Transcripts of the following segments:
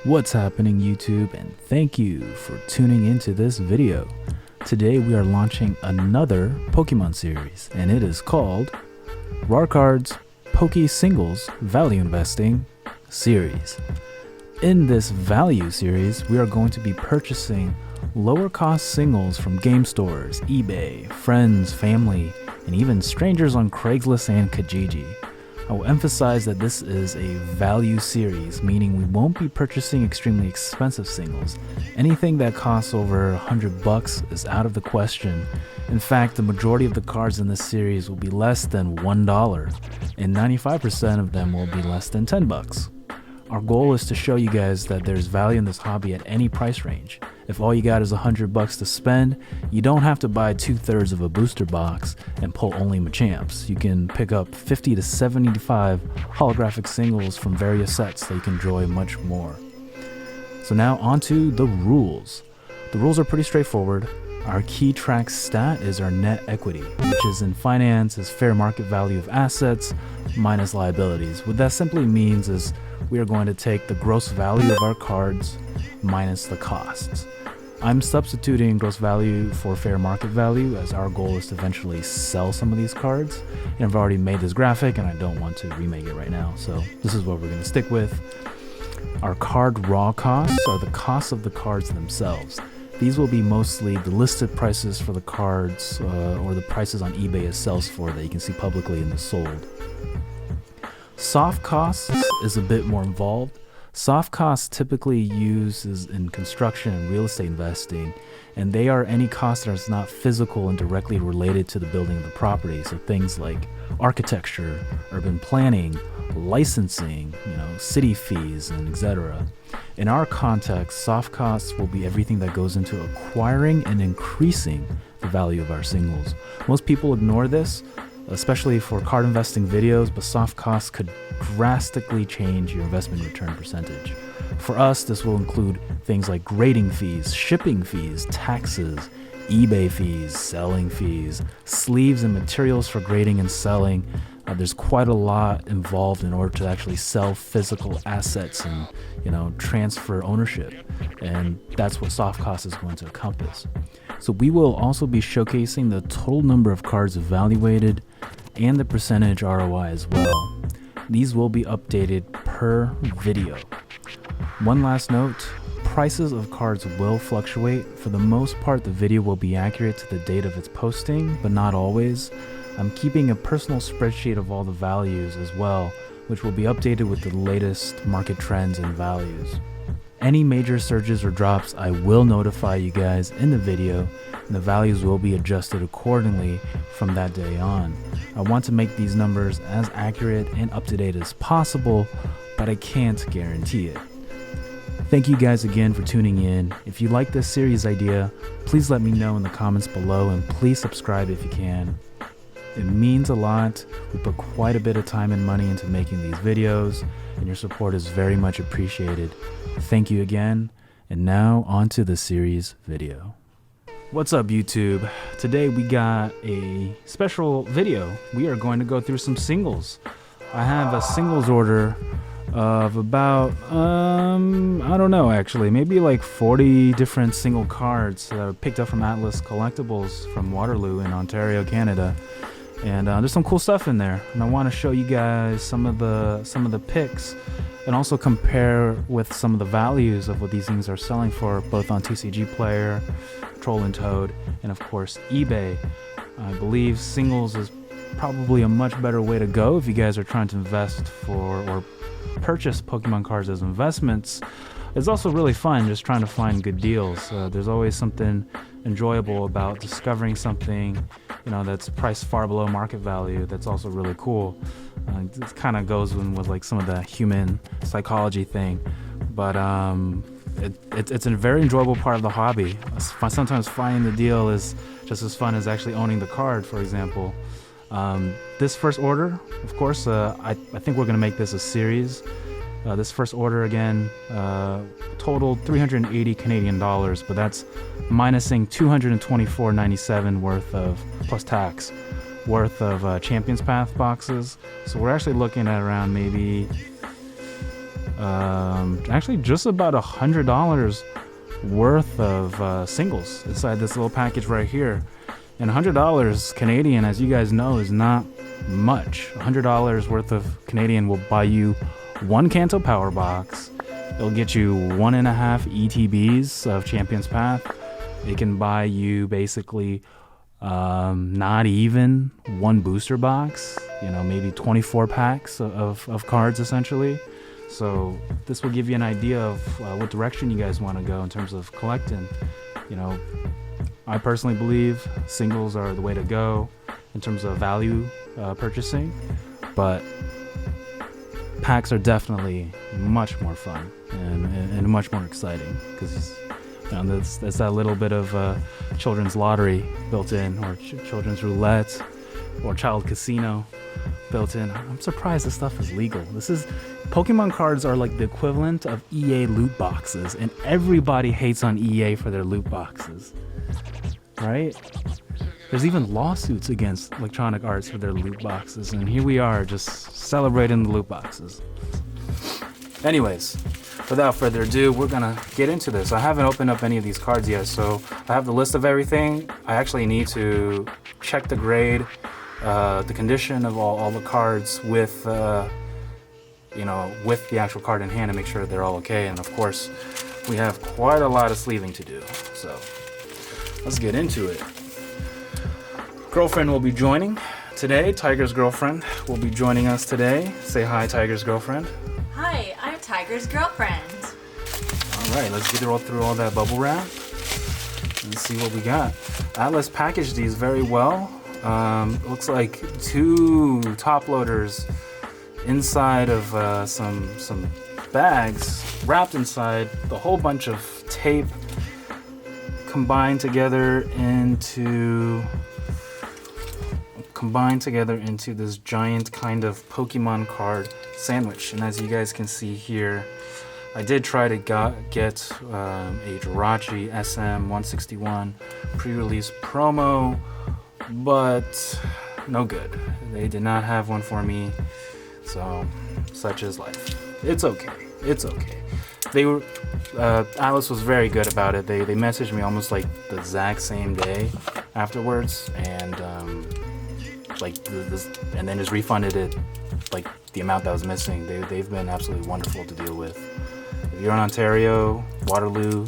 What's happening, YouTube, and thank you for tuning into this video. Today we are launching another Pokemon series, and it is called Raw Cards PokeSingles Value Investing Series. In this value series, we are going to be purchasing lower cost singles from game stores, eBay, friends, family, and even strangers on Craigslist and Kijiji. I will emphasize that this is a value series, meaning we won't be purchasing extremely expensive singles. Anything that costs over $100 is out of the question. In fact, the majority of the cards in this series will be less than $1, and 95% of them will be less than $10. Our goal is to show you guys that there's value in this hobby at any price range. If all you got is $100 to spend, you don't have to buy 2/3 of a booster box and pull only Machamps. You can pick up 50 to 75 holographic singles from various sets that you can enjoy much more. So now onto the rules. The rules are pretty straightforward. Our key track stat is our net equity, which is in finance is fair market value of assets minus liabilities. What that simply means is we are going to take the gross value of our cards minus the costs. I'm substituting gross value for fair market value as our goal is to eventually sell some of these cards. And I've already made this graphic and I don't want to remake it right now, so this is what we're going to stick with. Our card raw costs are the costs of the cards themselves. These will be mostly the listed prices for the cards or the prices on eBay it sells for that you can see publicly in the sold. Soft costs is a bit more involved. Soft costs typically used in construction and real estate investing, and they are any cost that is not physical and directly related to the building of the property. So things like architecture, urban planning, licensing, city fees, and etc. In our context, soft costs will be everything that goes into acquiring and increasing the value of our singles. Most people ignore this, especially for card investing videos, but soft costs could drastically change your investment return percentage. For us, this will include things like grading fees, shipping fees, taxes, eBay fees, selling fees, sleeves and materials for grading and selling. There's quite a lot involved in order to actually sell physical assets and transfer ownership, and that's what soft cost is going to encompass. So we will also be showcasing the total number of cards evaluated and the percentage ROI as well. These will be updated per video. One last note, prices of cards will fluctuate. For the most part, the video will be accurate to the date of its posting, but not always. I'm keeping a personal spreadsheet of all the values as well, which will be updated with the latest market trends and values. Any major surges or drops, I will notify you guys in the video, and the values will be adjusted accordingly from that day on. I want to make these numbers as accurate and up to date as possible, but I can't guarantee it. Thank you guys again for tuning in. If you like this series idea, please let me know in the comments below, and please subscribe if you can. It means a lot. We put quite a bit of time and money into making these videos, and your support is very much appreciated. Thank you again, and now on to the series video. What's up, YouTube? Today we got a special video. We are going to go through some singles. I have a singles order of about, I don't know actually, maybe like 40 different single cards that I picked up from Atlas Collectibles from Waterloo in Ontario, Canada. And there's some cool stuff in there, and I want to show you guys some of the picks, and also compare with some of the values of what these things are selling for, both on TCG Player, Troll and Toad, and of course eBay. I believe singles is probably a much better way to go if you guys are trying to invest for or purchase Pokemon cards as investments. It's also really fun just trying to find good deals. There's always something enjoyable about discovering something that's priced far below market value. That's also really cool. It kind of goes with like some of the human psychology thing, but it's a very enjoyable part of the hobby. Sometimes finding the deal is just as fun as actually owning the card, for example. This first order, of course, I think we're going to make this a series. This first order again totaled 380 Canadian dollars, but that's minusing 224.97 worth of plus tax worth of Champions Path boxes. So we're actually looking at around maybe Actually just about $100 worth of singles inside this little package right here. And $100 Canadian, as you guys know, is not much. $100 worth of Canadian will buy you one Kanto Power Box. It'll get you 1.5 ETBs of Champion's Path. It can buy you basically not even one booster box, you know, maybe 24 packs of cards essentially. So this will give you an idea of what direction you guys want to go in terms of collecting. You know, I personally believe singles are the way to go in terms of value purchasing, but packs are definitely much more fun and much more exciting because there's that little bit of children's lottery built in, or children's roulette, or child casino built in. I'm surprised this stuff is legal. Pokemon cards are like the equivalent of EA loot boxes, and everybody hates on EA for their loot boxes, right? There's even lawsuits against Electronic Arts for their loot boxes, and here we are just celebrating the loot boxes. Anyways, without further ado, we're gonna get into this. I haven't opened up any of these cards yet, so I have the list of everything. I actually need to check the grade, the condition of all the cards with with the actual card in hand, to make sure they're all okay. And of course, we have quite a lot of sleeving to do, so let's get into it. Girlfriend will be joining today. Tiger's girlfriend will be joining us today. Say hi, Tiger's girlfriend. Hi, I'm Tiger's girlfriend. All right, let's get through all that bubble wrap and see what we got. Atlas packaged these very well. Looks like 2 top loaders inside of some bags, wrapped inside the whole bunch of tape, combined together into this giant kind of Pokemon card sandwich. And as you guys can see here, I did try to get a Jirachi SM161 pre-release promo, but no good. They did not have one for me, so such is life. It's okay. They were Alice was very good about it. They messaged me almost like the exact same day afterwards, and and then just refunded it like the amount that was missing. They've been absolutely wonderful to deal with. If you're in Ontario, Waterloo,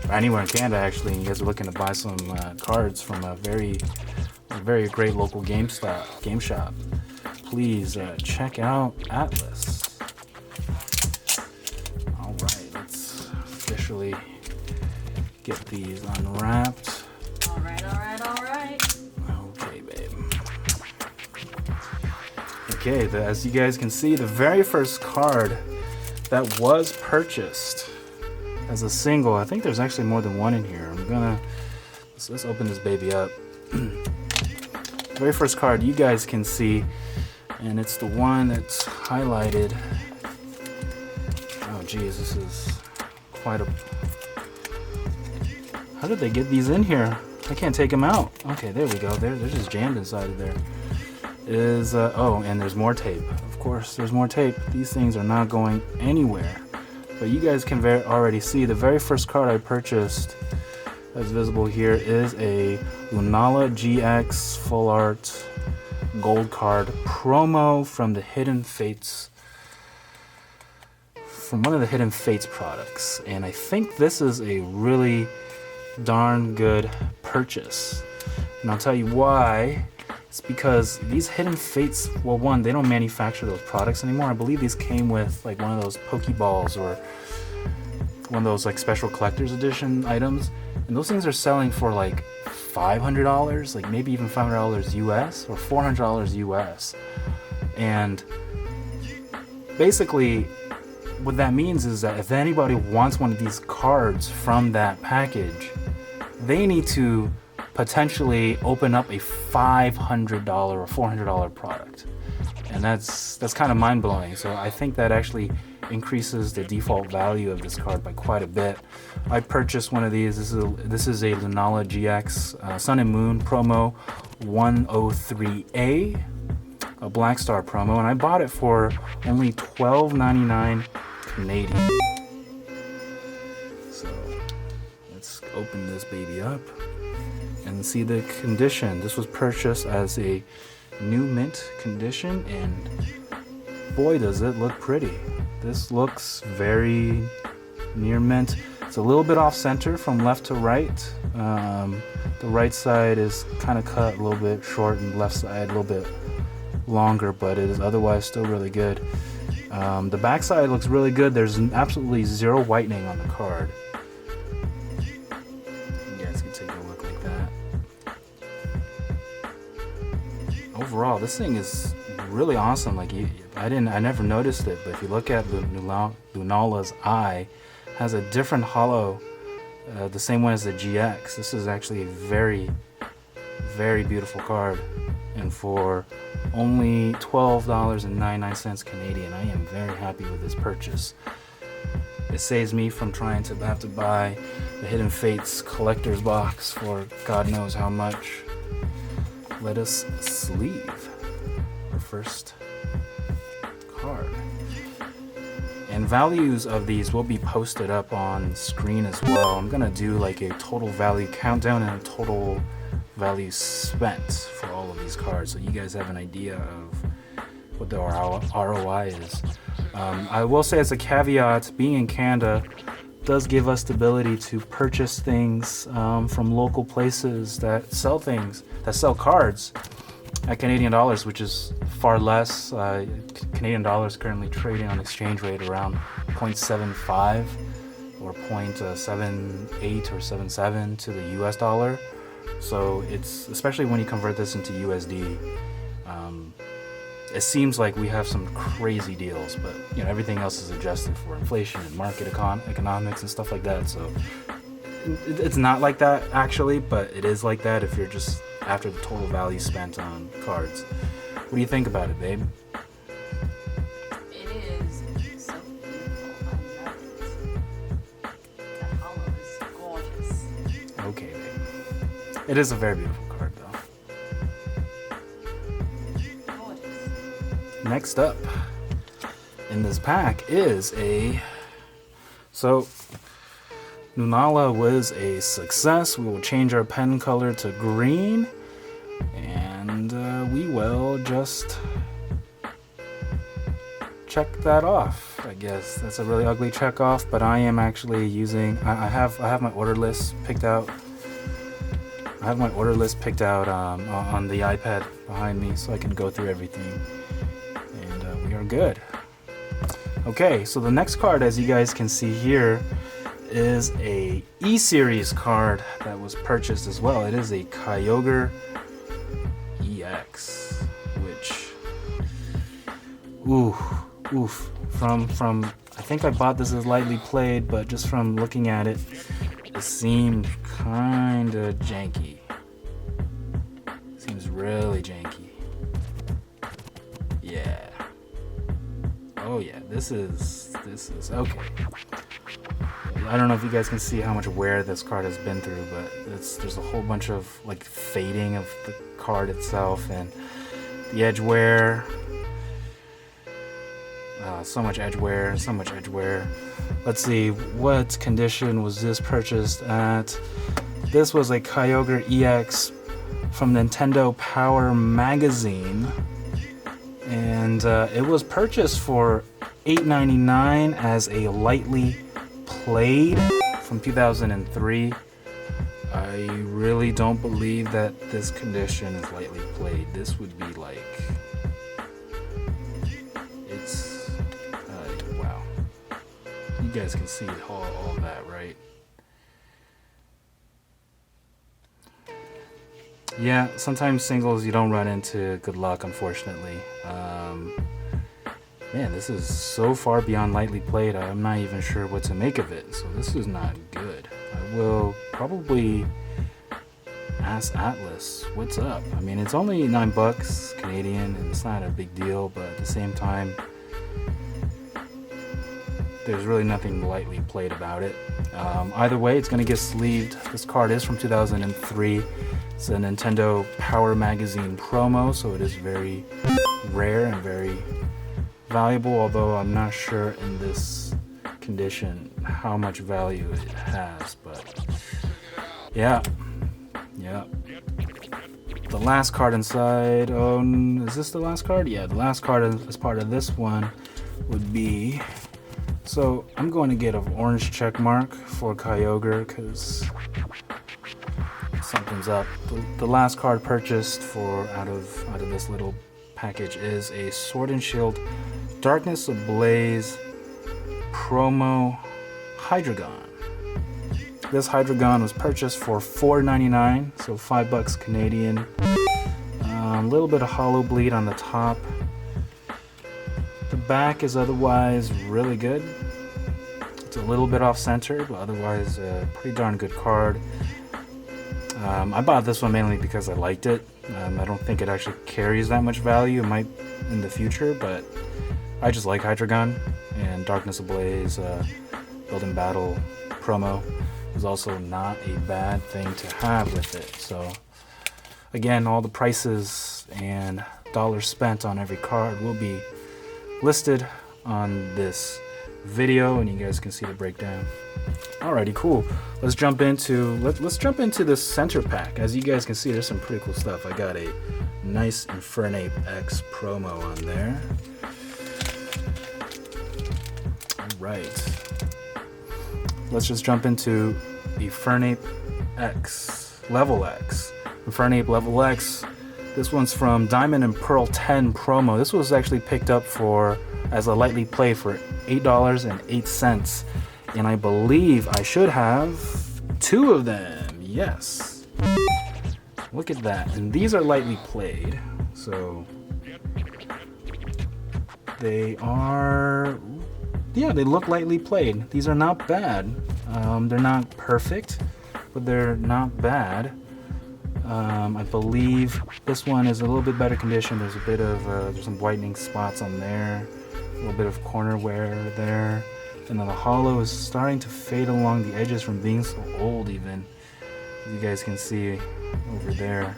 or anywhere in Canada actually, and you guys are looking to buy some cards from a very great local game shop, please check out Atlas. All right, let's officially get these unwrapped. All right. Okay, babe. Okay, as you guys can see, the very first card that was purchased as a single, I think there's actually more than one in here. Let's open this baby up. Very first card you guys can see, and it's the one that's highlighted. Oh geez, this is quite a... How did they get these in here? I can't take them out. Okay, there we go. They're just jammed inside of there. Oh, and there's more tape. Of course, there's more tape. These things are not going anywhere. But you guys can already see the very first card I purchased, as visible here, is a Nunala GX full art gold card promo from the Hidden Fates, from one of the Hidden Fates products. And I think this is a really darn good purchase. And I'll tell you why. It's because these Hidden Fates, well, one, they don't manufacture those products anymore. I believe these came with like one of those Pokeballs or one of those like special collector's edition items. And those things are selling for like $500, like maybe even $500 US or $400 US. And basically what that means is that if anybody wants one of these cards from that package, they need to potentially open up a $500 or $400 product. And that's kind of mind-blowing. So I think that actually increases the default value of this card by quite a bit. I purchased one of these. This is a Nunala GX Sun and Moon promo 103A, a Black Star promo, and I bought it for only $12.99 Canadian. So let's open this baby up and see the condition. This was purchased as a new mint condition, and boy does it look pretty. This looks very near mint. It's a little bit off center from left to right. The right side is kind of cut a little bit short, and the left side a little bit longer, but it is otherwise still really good. The back side looks really good. There's absolutely zero whitening on the card. You guys can take a look like that. Overall, this thing is really awesome. Like I never noticed it, but if you look at Nunala's eye, has a different hollow, the same one as the GX. This is actually a very, very beautiful card, and for only $12.99 Canadian, I am very happy with this purchase. It saves me from trying to have to buy the Hidden Fates collector's box for God knows how much. Let us sleeve our first card. And values of these will be posted up on screen as well. I'm gonna do like a total value countdown and a total value spent for all of these cards, so you guys have an idea of what the ROI is. I will say as a caveat, being in Canada does give us the ability to purchase things from local places that sell cards at Canadian dollars, which is far less. Canadian dollars currently trading on exchange rate around 0.75 or 0.78 or 77 to the US dollar. So it's, especially when you convert this into USD, it seems like we have some crazy deals, but you know, everything else is adjusted for inflation and market economics and stuff like that. So it's not like that actually, but it is like that if you're just after the total value spent on cards. What do you think about it, babe? It is so beautiful. I love it. That hollow is gorgeous. Okay, babe. It is a very beautiful card, though. Next up in this pack is so Nunala was a success. We will change our pen color to green, and we will just check that off. I guess that's a really ugly check off, but I am actually using, I have my order list picked out. I have my order list picked out on the iPad behind me, so I can go through everything. We are good. Okay, so the next card, as you guys can see here, is a E-Series card that was purchased as well. It is a Kyogre EX, which, from I think I bought this as lightly played, but just from looking at it, it seemed kinda janky. Seems really janky. Yeah. Oh yeah, this is okay. I don't know if you guys can see how much wear this card has been through, but there's a whole bunch of like fading of the card itself and the edge wear. So much edge wear. Let's see, what condition was this purchased at? This was a Kyogre EX from Nintendo Power Magazine. And it was purchased for $8.99 as a lightly played from 2003. I really don't believe that this condition is lightly played. This would be like, it's wow. You guys can see all that, right? Yeah, sometimes singles you don't run into good luck, unfortunately. Man, this is so far beyond lightly played, I'm not even sure what to make of it, so this is not good. I will probably ask Atlas what's up. I mean, it's only $9 Canadian, and it's not a big deal, but at the same time, there's really nothing lightly played about it. Either way, it's going to get sleeved. This card is from 2003. It's a Nintendo Power Magazine promo, so it is very rare and very valuable, although I'm not sure in this condition how much value it has, but yeah. The last card inside, is this the last card? Yeah, the last card as part of this one would be, so I'm going to get an orange check mark for Kyogre because something's up. The last card purchased for out of this little package is a Sword and Shield Darkness Ablaze promo Hydragon. This Hydragon was purchased for $4.99, so $5 Canadian. A little bit of hollow bleed on the top. The back is otherwise really good. It's a little bit off center, but otherwise a pretty darn good card. I bought this one mainly because I liked it. I don't think it actually carries that much value. It might in the future, but I just like Hydragon, and Darkness Ablaze Build and Battle promo is also not a bad thing to have with it. So again, all the prices and dollars spent on every card will be listed on this video, and you guys can see the breakdown. Alrighty, cool. Let's jump into this center pack. As you guys can see, there's some pretty cool stuff. I got a nice Infernape X promo on there. Alright. Let's just jump into Infernape X, Level X. Infernape Level X. This one's from Diamond and Pearl 10 promo. This was actually picked up as a lightly play for $8.08. And I believe I should have 2 of them. Yes. Look at that. And these are lightly played. So they are, yeah, they look lightly played. These are not bad. They're not perfect, but they're not bad. I believe this one is a little bit better condition. There's a bit of there's some whitening spots on there, a little bit of corner wear there, and then the hollow is starting to fade along the edges from being so old, even, as you guys can see over there.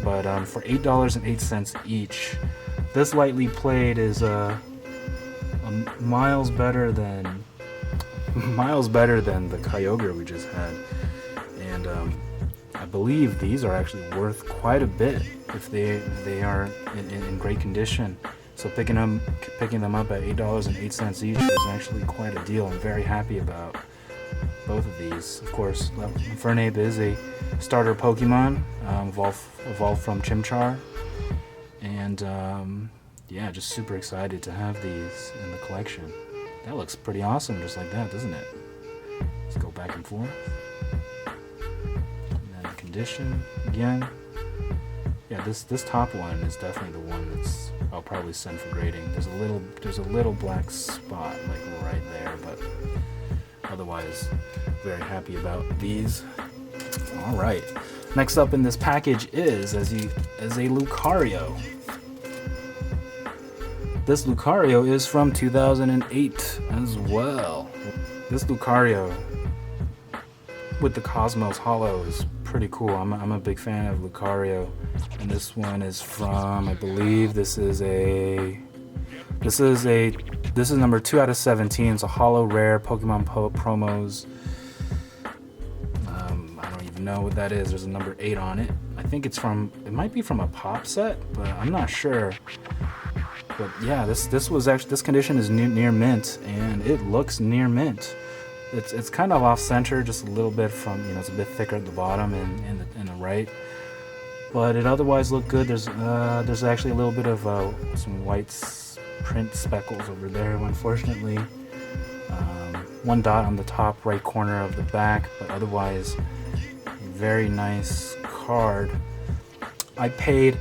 But for $8.08 each, this lightly played is miles better than the Kyogre we just had, and I believe these are actually worth quite a bit if they are in great condition. So picking them up at $8.08 each is actually quite a deal. I'm very happy about both of these. Of course, Infernape is a starter Pokemon, evolved from Chimchar, and yeah, just super excited to have these in the collection. That looks pretty awesome, just like that, doesn't it? Let's go back and forth. And then the condition again. Yeah, this top one is definitely the one that's I'll probably send for grading. There's a little black spot like right there, but otherwise very happy about these. All right. Next up in this package is as a Lucario. This Lucario is from 2008 as well. This Lucario with the Cosmos Hollow is pretty cool. I'm a big fan of Lucario, and this one is from, I believe this is number 2 out of 17. It's a Hollow Rare Pokemon promos. I don't even know what that is. There's a number 8 on it. I think it might be from a pop set, but I'm not sure. But yeah, this condition is near mint, and it looks near mint. It's kind of off center, just a little bit from, it's a bit thicker at the bottom and in the right, but it otherwise looked good. There's actually a little bit of some white print speckles over there, unfortunately. One dot on the top right corner of the back, but otherwise very nice card. I paid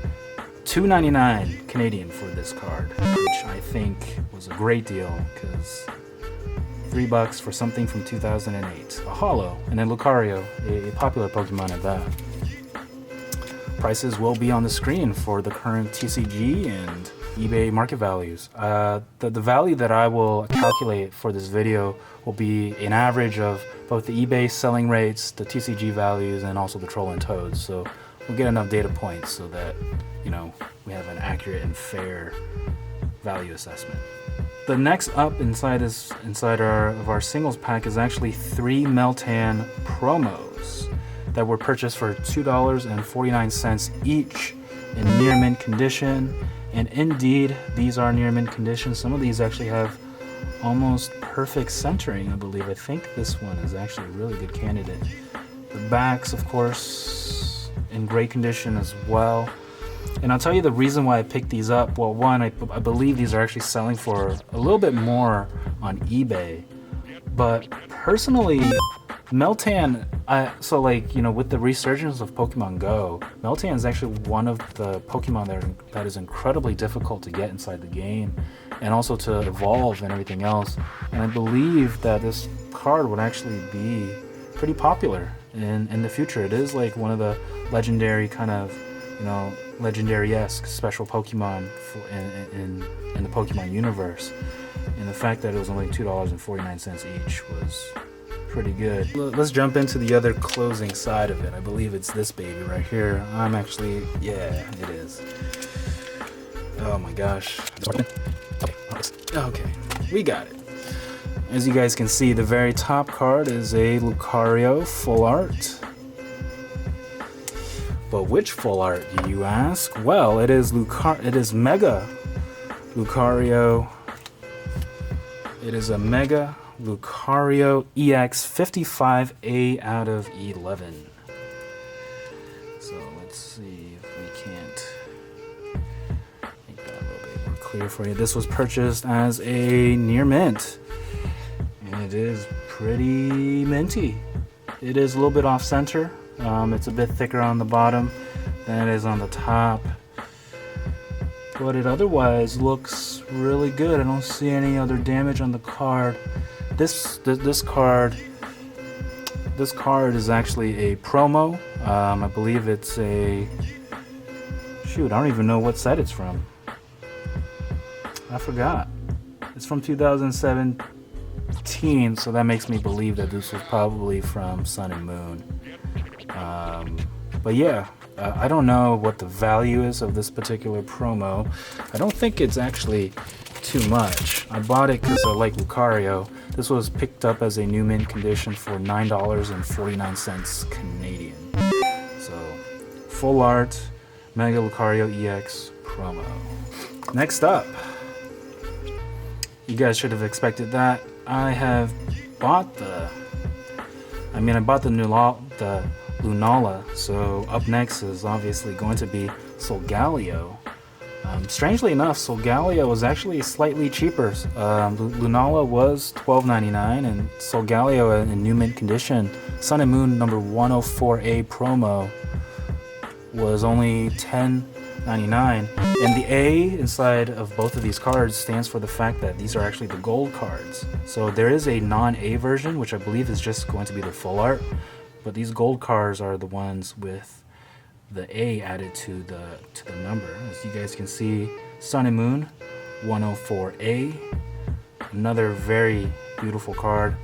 $2.99 Canadian for this card, which I think was a great deal, because $3 for something from 2008, a Hollow, and then Lucario, a popular Pokemon at that. Prices will be on the screen for the current TCG and eBay market values. The value that I will calculate for this video will be an average of both the eBay selling rates, the TCG values, and also the Troll and Toads. So we'll get enough data points so that we have an accurate and fair value assessment. the next up inside our singles pack is actually 3 Meltan promos that were purchased for $2.49 each in near mint condition. And indeed, these are near mint condition. Some of these actually have almost perfect centering, I believe. I think this one is actually a really good candidate. The backs, of course, in great condition as well. And I'll tell you the reason why I picked these up. Well, one, I believe these are actually selling for a little bit more on eBay. But personally, Meltan, so like, you know, with the resurgence of Pokemon Go, Meltan is actually one of the Pokemon that is incredibly difficult to get inside the game and also to evolve and everything else. And I believe that this card would actually be pretty popular in the future. It is like one of the legendary kind of, you know, legendary-esque special Pokemon in the Pokemon universe. And the fact that it was only $2.49 each was pretty good. Let's jump into the other closing side of it. I believe it's this baby right here. I'm actually, yeah, it is. Oh my gosh. Okay, we got it. As you guys can see, the very top card is a Lucario full art. But which full art, do you ask? Well, it is Mega Lucario. It is a Mega Lucario EX 55A out of 11. So let's see if we can't make that a little bit more clear for you. This was purchased as a near mint, and it is pretty minty. It is a little bit off center. It's a bit thicker on the bottom than it is on the top, but it otherwise looks really good. I don't see any other damage on the card. This card is actually a promo. I believe it's a, shoot, I don't even know what set it's from. I forgot. It's from 2017, so that makes me believe that this was probably from Sun and Moon. But yeah, I don't know what the value is of this particular promo. I don't think it's actually too much. I bought it because I like Lucario. This was picked up as a new mint condition for $9.49 Canadian. So, full art, Mega Lucario EX promo. Next up, you guys should have expected that. I bought the Nunala, so up next is obviously going to be Solgaleo. Strangely enough, Solgaleo was actually slightly cheaper. Nunala was $12.99, and Solgaleo in new mint condition, Sun and Moon number 104A promo, was only $10.99. And the A inside of both of these cards stands for the fact that these are actually the gold cards. So there is a non-A version, which I believe is just going to be the full art, but these gold cards are the ones with the A added to the number. As you guys can see, Sun and Moon 104A, another very beautiful card.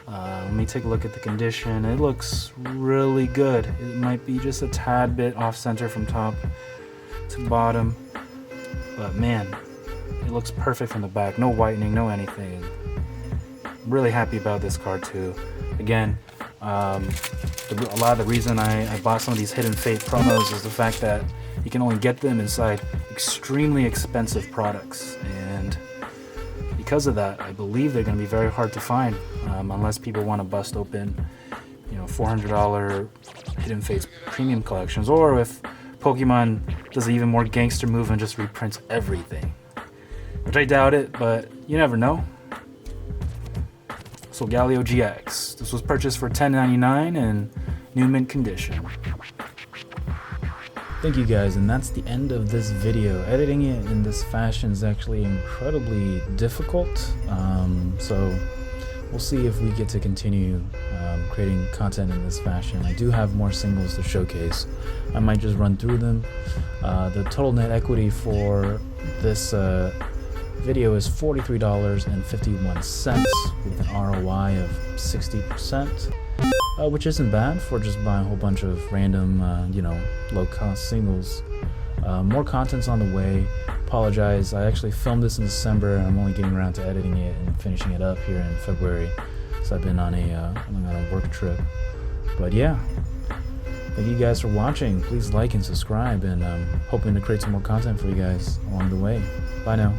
Let me take a look at the condition. It looks really good. It might be just a tad bit off center from top to bottom, but man, it looks perfect from the back. No whitening, no anything. I'm really happy about this card too. Again, a lot of the reason I bought some of these Hidden Fate promos is the fact that you can only get them inside extremely expensive products, and because of that, I believe they're going to be very hard to find unless people want to bust open, you know, $400 Hidden Fates premium collections, or if Pokemon does an even more gangster move and just reprints everything, which I doubt it, but you never know. Solgaleo GX. This was purchased for $10.99 in new mint condition. Thank you guys, and that's the end of this video. Editing it in this fashion is actually incredibly difficult, so we'll see if we get to continue creating content in this fashion. I do have more singles to showcase. I might just run through them. The total net equity for this video is $43.51 with an ROI of 60%, which isn't bad for just buying a whole bunch of random, low-cost singles. More content's on the way, apologize. I actually filmed this in December, and I'm only getting around to editing it and finishing it up here in February. So I've been on a work trip. But yeah, thank you guys for watching. Please like and subscribe, and hoping to create some more content for you guys along the way. Bye now.